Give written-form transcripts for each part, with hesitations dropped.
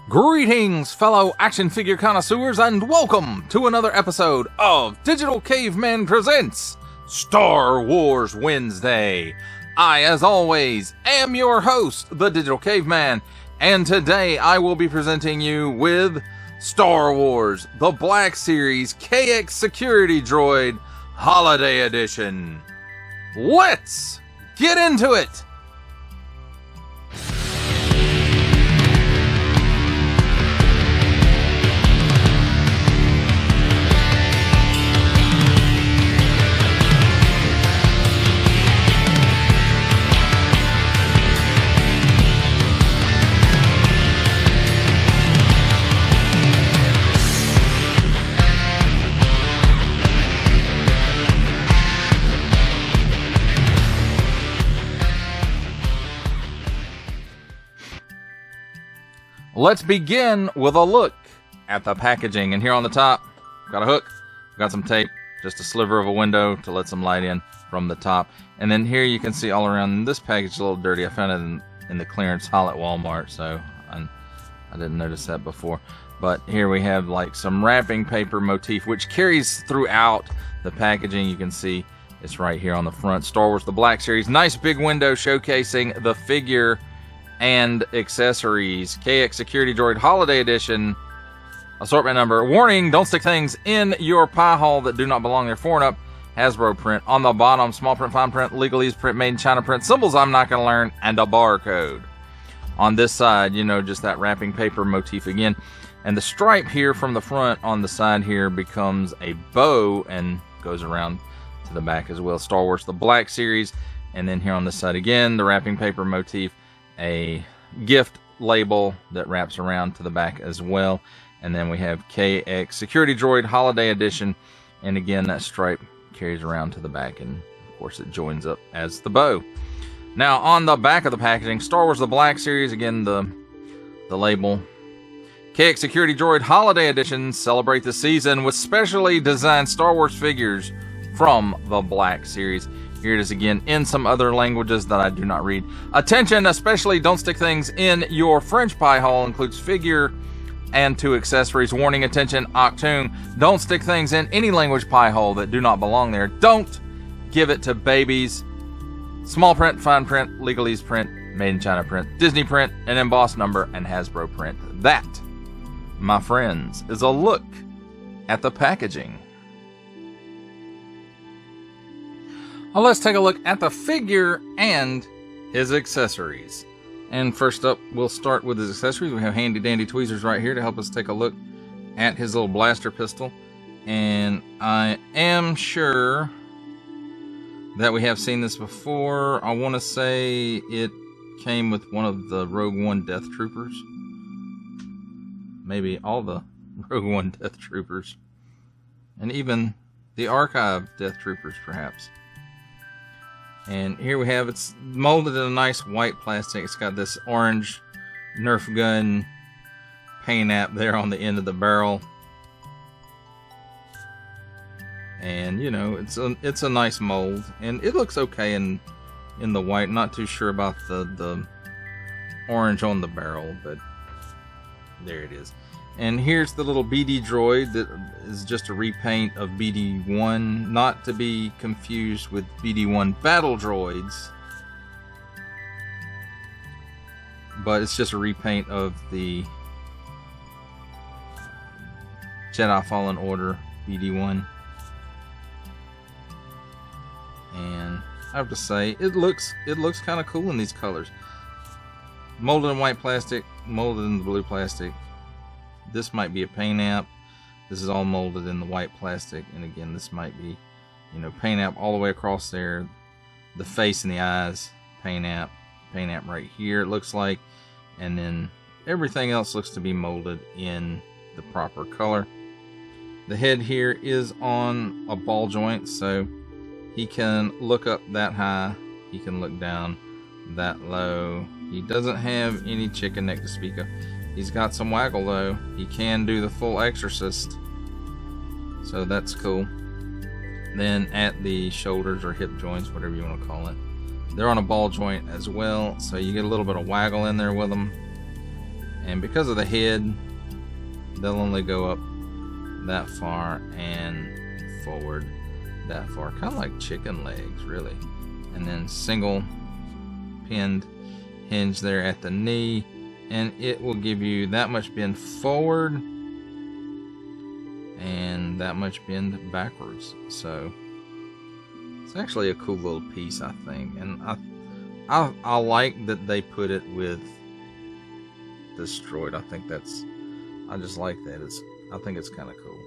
Greetings, fellow action figure connoisseurs, and welcome to another episode of Digital Caveman Presents Star Wars Wednesday. I, as always, am your host, the Digital Caveman, and today I will be presenting you with Star Wars, the Black Series KX Security Droid Holiday Edition. Let's get into it! Let's begin with a look at the packaging. And here on the top, got a hook, got some tape, just a sliver of a window to let some light in from the top. And then here you can see all around, this package is a little dirty. I found it in the clearance aisle at Walmart, so I didn't notice that before. But here we have like some wrapping paper motif, which carries throughout the packaging. You can see it's right here on the front. Star Wars, the Black Series. Nice big window showcasing the figure and accessories. KX Security Droid Holiday Edition. Assortment number. Warning, don't stick things in your pie hole that do not belong there. 4 and up. Hasbro print. On the bottom, small print, fine print, legalese print, made in China print, symbols I'm not going to learn, and a barcode. On this side, you know, just that wrapping paper motif again. And the stripe here from the front on the side here becomes a bow and goes around to the back as well. Star Wars, the Black Series. And then here on this side again, the wrapping paper motif. A gift label that wraps around to the back as well. And then we have KX Security Droid Holiday Edition. And again, that stripe carries around to the back. And of course, it joins up as the bow. Now, on the back of the packaging, Star Wars, the Black Series. Again, the label. KX Security Droid Holiday Edition. Celebrate the season with specially designed Star Wars figures from the Black Series. Here it is again in some other languages that I do not read. Attention, especially don't stick things in your French pie hole. Includes figure and 2 accessories. Warning, attention, Octoon. Don't stick things in any language pie hole that do not belong there. Don't give it to babies. Small print, fine print, legalese print, made in China print, Disney print, an embossed number, and Hasbro print. That, my friends, is a look at the packaging. Well, let's take a look at the figure and his accessories. And first up, we'll start with his accessories. We have handy dandy tweezers right here to help us take a look at his little blaster pistol. And I am sure that we have seen this before. I want to say it came with one of the Rogue One Death Troopers. Maybe all the Rogue One Death Troopers. And even the Archive Death Troopers, perhaps. And here we have, it's molded in a nice white plastic. It's got this orange Nerf gun paint app there on the end of the barrel. And, you know, it's a nice mold. And it looks okay in the white. Not too sure about the orange on the barrel, but there it is. And here's the little BD droid that is just a repaint of BD1, not to be confused with BD1 battle droids. But it's just a repaint of the Jedi Fallen Order BD1. And I have to say, it looks kind of cool in these colors. Molded in white plastic, molded in the blue plastic. This might be a paint app. This is all molded in the white plastic. And again, this might be, you know, paint app all the way across there. The face and the eyes, paint app right here, it looks like. And then everything else looks to be molded in the proper color. The head here is on a ball joint, so he can look up that high. He can look down that low. He doesn't have any chicken neck to speak of. He's got some waggle though. He can do the full exorcist, so that's cool. Then at the shoulders or hip joints, whatever you want to call it, They're on a ball joint as well, so you get a little bit of waggle in there with them. And because of the head, they'll only go up that far and forward that far, kind of like chicken legs, really. And then single pinned hinge there at the knee, and it will give you that much bend forward and that much bend backwards. So it's actually a cool little piece, I think, and I like that they put it with this Droid. I just like that. I think it's kind of cool.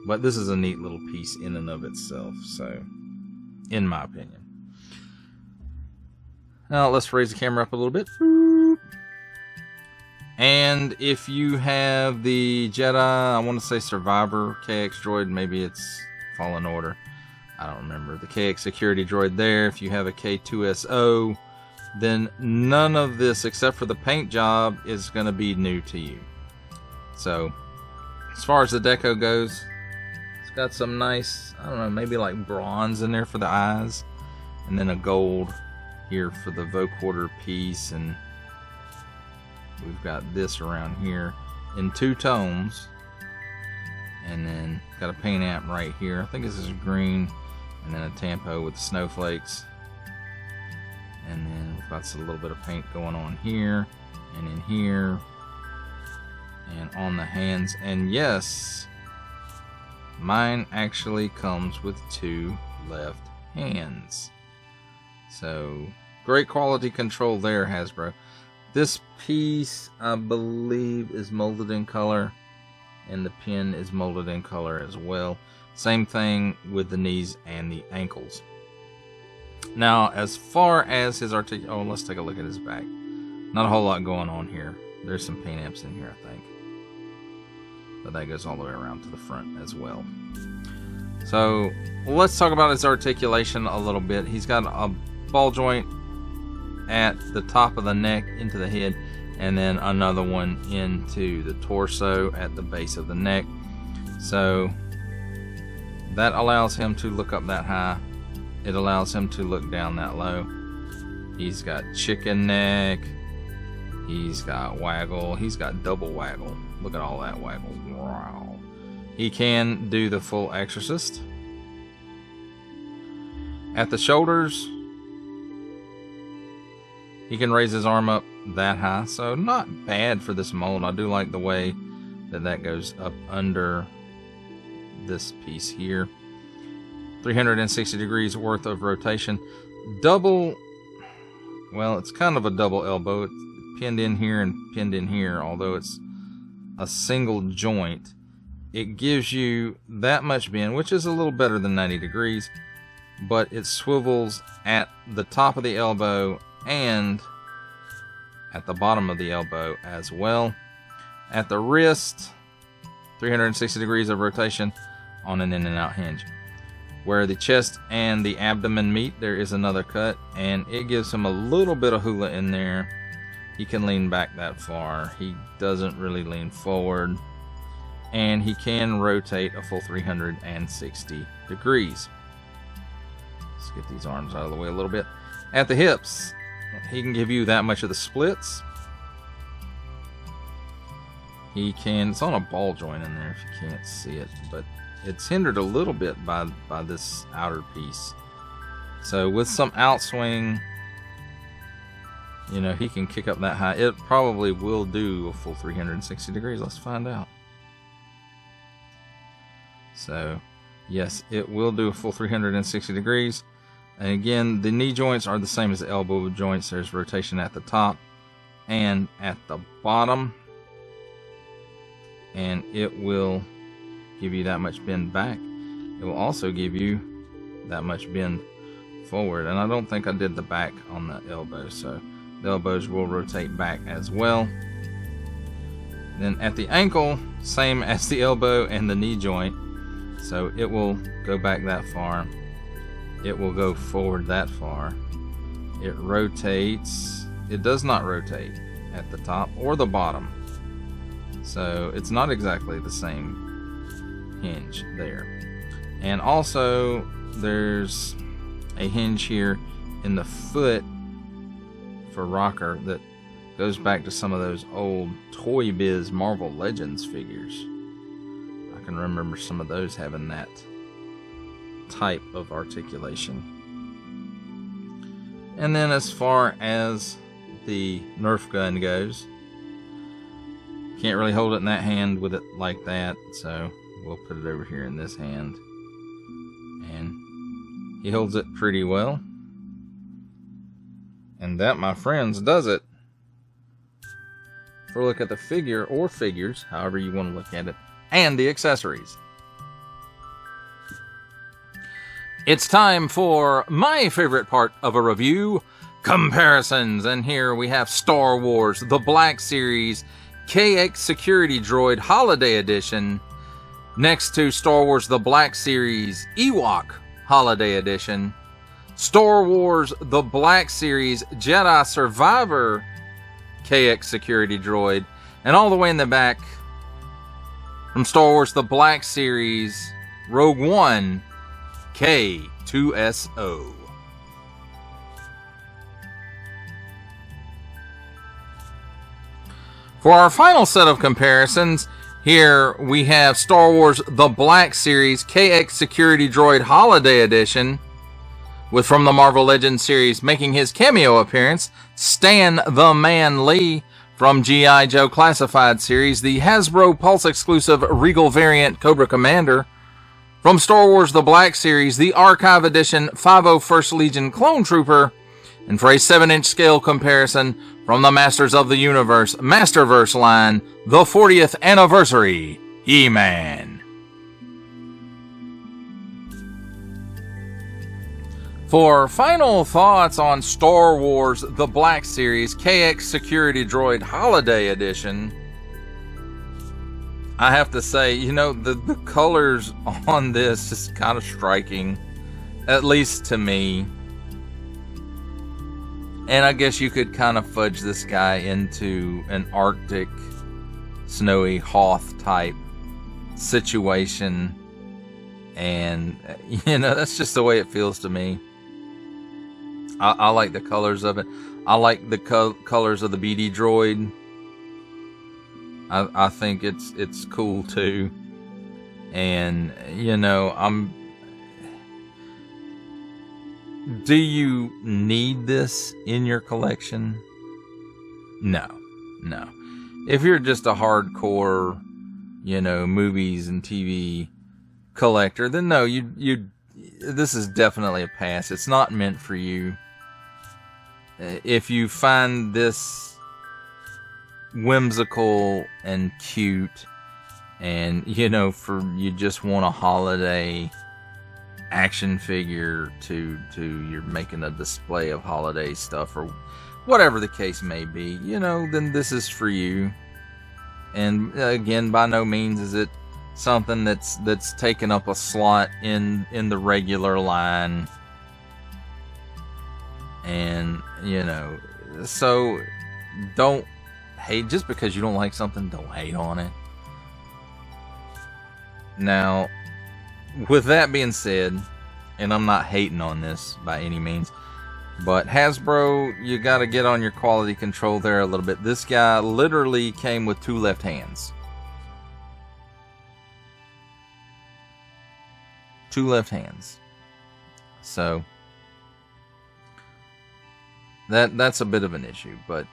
But this is a neat little piece in and of itself, so in my opinion. Now let's raise the camera up a little bit. And if you have the Jedi, I want to say Survivor KX Droid, maybe it's Fallen Order, I don't remember, the KX Security Droid there, if you have a K2SO, then none of this except for the paint job is going to be new to you. So as far as the deco goes, it's got some nice, I don't know, maybe like bronze in there for the eyes, and then a gold here for the vocoder piece, and we've got this around here in 2 tones, and then got a paint app right here. I think this is green, and then a tampo with the snowflakes, and then we've got a little bit of paint going on here and in here and on the hands. And yes, mine actually comes with 2 left hands, so great quality control there, Hasbro. This piece, I believe, is molded in color, and the pin is molded in color as well. Same thing with the knees and the ankles. Now, as far as his let's take a look at his back. Not a whole lot going on here. There's some paint apps in here, I think. But that goes all the way around to the front as well. So, let's talk about his articulation a little bit. He's got a ball joint at the top of the neck into the head, and then another one into the torso at the base of the neck. So that allows him to look up that high. It allows him to look down that low. He's got chicken neck. He's got waggle. He's got double waggle. Look at all that waggle. Wow. He can do the full exorcist. At the shoulders, he can raise his arm up that high, so not bad for this mold. I do like the way that goes up under this piece here. 360 degrees worth of rotation. Double, well, it's kind of a double elbow. It's pinned in here and pinned in here, although it's a single joint. It gives you that much bend, which is a little better than 90 degrees, but it swivels at the top of the elbow and at the bottom of the elbow as well. At the wrist, 360 degrees of rotation on an in and out hinge. Where the chest and the abdomen meet, there is another cut, and it gives him a little bit of hula in there. He can lean back that far. He doesn't really lean forward, and he can rotate a full 360 degrees. Let's get these arms out of the way a little bit. At the hips, he can give you that much of the splits. He can, it's on a ball joint in there if you can't see it, but it's hindered a little bit by this outer piece. So with some outswing, you know, he can kick up that high. It probably will do a full 360 degrees. Let's find out. So yes, it will do a full 360 degrees. And again, the knee joints are the same as the elbow joints. There's rotation at the top and at the bottom. And it will give you that much bend back. It will also give you that much bend forward. And I don't think I did the back on the elbow, so the elbows will rotate back as well. Then at the ankle, same as the elbow and the knee joint. So it will go back that far. It will go forward that far. It rotates. It does not rotate at the top or the bottom. So it's not exactly the same hinge there. And also there's a hinge here in the foot for rocker that goes back to some of those old Toy Biz Marvel Legends figures. I can remember some of those having that type of articulation. And then as far as the Nerf gun goes, can't really hold it in that hand with it like that, so we'll put it over here in this hand. And he holds it pretty well. And that, my friends, does it for a look at the figure, or figures, however you want to look at it, and the accessories. It's time for my favorite part of a review, comparisons. And here we have Star Wars, the Black Series, KX Security Droid Holiday Edition, next to Star Wars, the Black Series Ewok Holiday Edition, Star Wars, the Black Series Jedi Survivor KX Security Droid, and all the way in the back from Star Wars, the Black Series Rogue One K2SO. For our final set of comparisons, here we have Star Wars The Black Series KX Security Droid Holiday Edition, with from the Marvel Legends series making his cameo appearance, Stan the Man Lee from G.I. Joe Classified series, the Hasbro Pulse exclusive Regal variant Cobra Commander, from Star Wars The Black Series, the Archive Edition 501st Legion Clone Trooper, and for a 7-inch scale comparison from the Masters of the Universe Masterverse line, the 40th Anniversary He-Man. For final thoughts on Star Wars The Black Series KX Security Droid Holiday Edition, I have to say, you know, the colors on this is kind of striking, at least to me. And I guess you could kind of fudge this guy into an Arctic, snowy Hoth type situation. And, you know, that's just the way it feels to me. I like the colors of it. I like the colors of the BD Droid. I think it's cool too. And, you know, do you need this in your collection? No. If you're just a hardcore, you know, movies and TV collector, then no, this is definitely a pass. It's not meant for you. If you find this whimsical and cute, and, you know, you just want a holiday action figure to you're making a display of holiday stuff or whatever the case may be, you know, then this is for you. And again, by no means is it something that's taken up a slot in the regular line. And, you know, so don't hate just because you don't like something. Don't hate on it. Now, with that being said, and I'm not hating on this by any means, but Hasbro, you got to get on your quality control there a little bit. This guy literally came with 2 left hands. 2 left hands. So that's a bit of an issue, but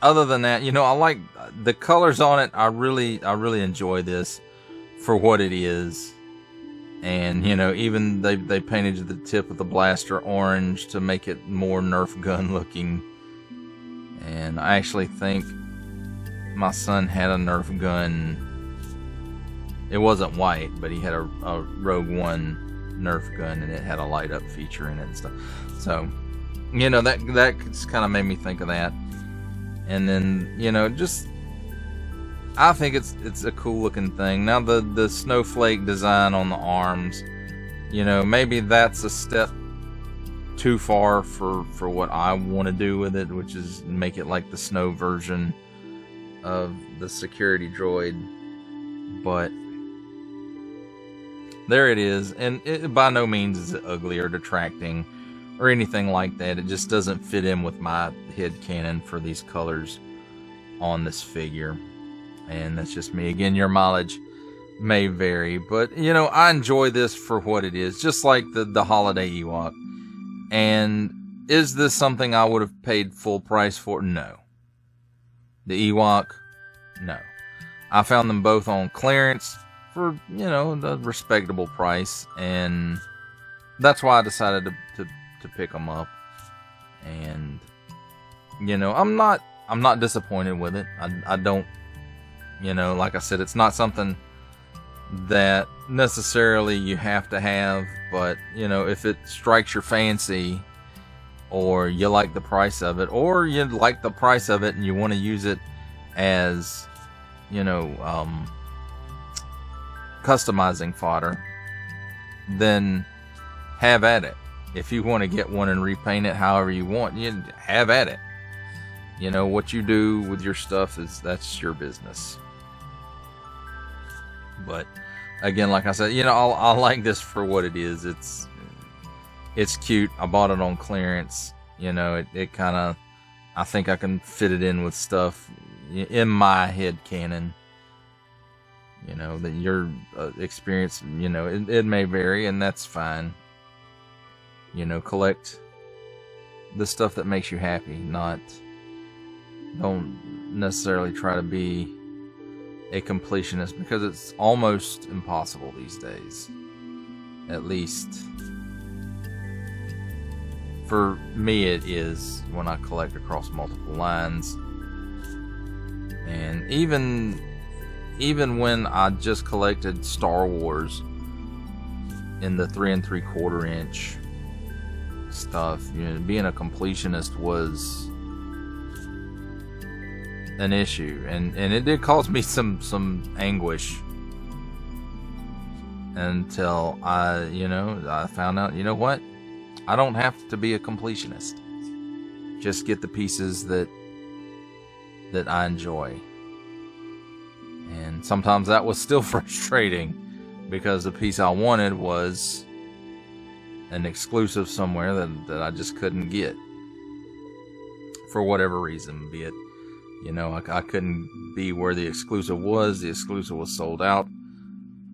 other than that, you know, I like the colors on it. I really enjoy this for what it is. And, you know, even they painted the tip of the blaster orange to make it more Nerf gun looking. And I actually think my son had a Nerf gun. It wasn't white, but he had a Rogue One Nerf gun, and it had a light up feature in it and stuff. So, you know, that kind of made me think of that. And then, you know, just I think it's a cool looking thing. Now the snowflake design on the arms, you know, maybe that's a step too far for what I want to do with it, which is make it like the snow version of the security droid. But there it is. And it by no means is it ugly or detracting or anything like that. It just doesn't fit in with my head canon for these colors on this figure. And that's just me. Again, your mileage may vary, but you know, I enjoy this for what it is, just like the holiday Ewok. And is this something I would have paid full price for? No. The Ewok, no. I found them both on clearance for, you know, the respectable price, and that's why I decided to pick them up. And you know, I'm not disappointed with it. I don't, you know, like I said, it's not something that necessarily you have to have, but you know, if it strikes your fancy, or you like the price of it, or you like the price of it and you want to use it as, you know, customizing fodder, then have at it. If you want to get one and repaint it however you want, you have at it. You know, what you do with your stuff that's your business. But again, like I said, you know, I like this for what it is. It's cute. I bought it on clearance. You know, it kind of, I think I can fit it in with stuff in my head canon. You know, that your experience, you know, it may vary, and that's fine. You know, collect the stuff that makes you happy, don't necessarily try to be a completionist, because it's almost impossible these days. At least for me it is, when I collect across multiple lines. And even when I just collected Star Wars in the 3 3/4 inch stuff, you know, being a completionist was an issue, and it did cause me some anguish until I found out, you know what, I don't have to be a completionist. Just get the pieces that I enjoy. And sometimes that was still frustrating, because the piece I wanted was an exclusive somewhere that I just couldn't get for whatever reason. Be it, you know, I couldn't be where the exclusive was sold out,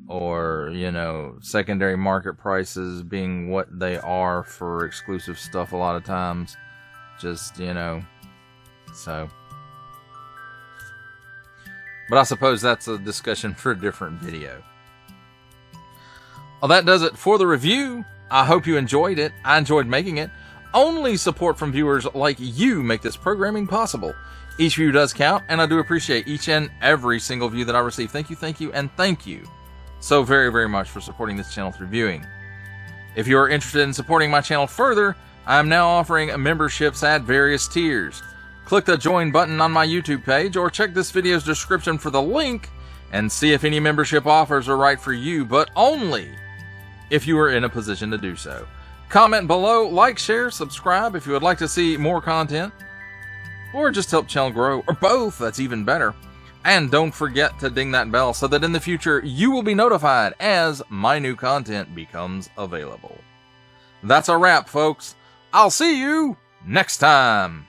or, you know, secondary market prices being what they are for exclusive stuff a lot of times. Just, you know, so. But I suppose that's a discussion for a different video. Well, that does it for the review. I hope you enjoyed it. I enjoyed making it. Only support from viewers like you make this programming possible. Each view does count, and I do appreciate each and every single view that I receive. Thank you, and thank you so very, very much for supporting this channel through viewing. If you are interested in supporting my channel further, I am now offering memberships at various tiers. Click the join button on my YouTube page, or check this video's description for the link and see if any membership offers are right for you, but only if you are in a position to do so. Comment below, like, share, subscribe if you would like to see more content, or just help channel grow, or both, that's even better. And don't forget to ding that bell so that in the future you will be notified as my new content becomes available. That's a wrap, folks. I'll see you next time.